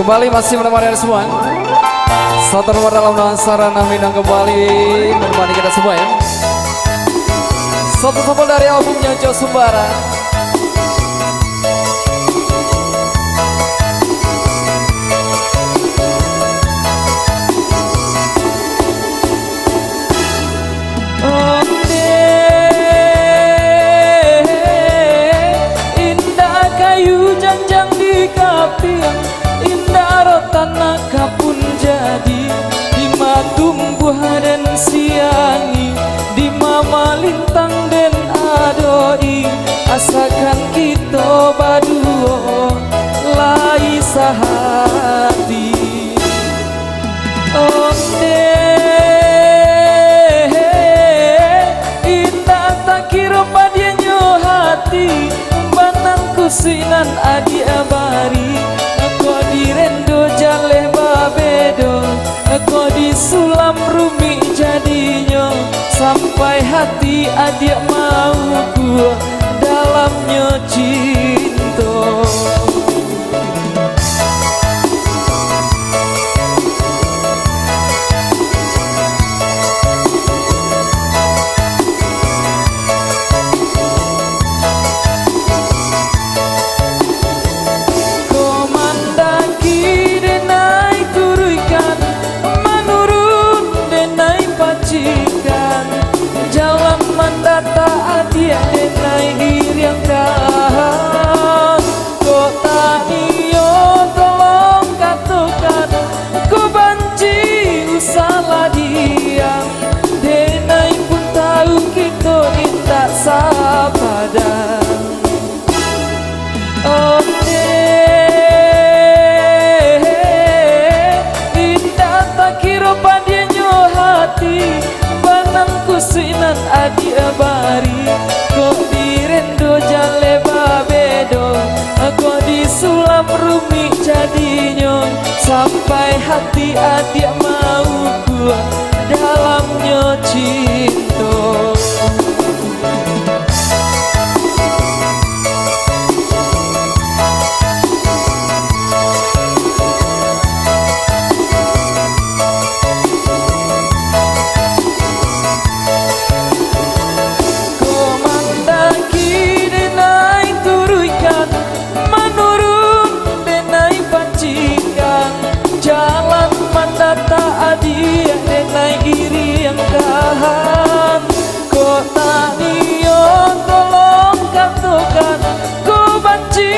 kembali masih menemani semua. Satu nomor dalam sarana Minang kembali menemani kita semua ya. Satu sampel dari albumnya Jo Sumbara. Indah kayu janjang di kapian, indah rotan kapun jadi, di tumbuh dan siangi, di malintang dan adoi, asakan kita baduo lai sahati. Onde indah tak kira padianyo hati, banang kusinan adi abari, aku direndo jaleh babedo, aku disulam rumi jadinya, sampai hati adik mau ku dalamnya cinta. Jalan mandata adia denai iriang dahan, kota iyo tolong katakan, ku banci usalah diam, denai pun tahu kita indah sabadan. Oh indah tak kira padianyo hati, kusinan adi abari, kok direndo jale babedo, kok disulam rumi jadinya, sampai hati adik mau ku dalamnya cinta. Jalan mandata adia denai iri yang dahan, kota iyo tolong katakan, ku banci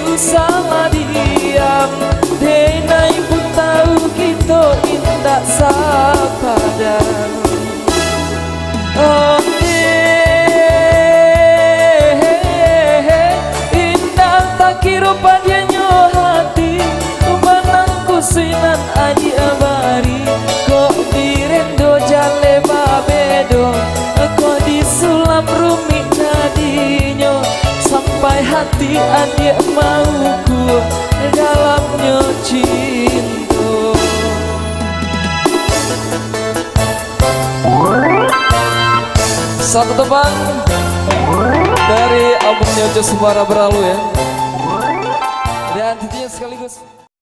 usaha diam, denai pun tahu kita indah sapadan. Oh indah tak kira padianyo hati, kusinan adi abari, kok direndo jale babedo, kok disulam rumi jadinya, sampai hati adik mau ku dalamnya cinta. Satu tebang dari albumnya Jo Sumbara berlalu ya.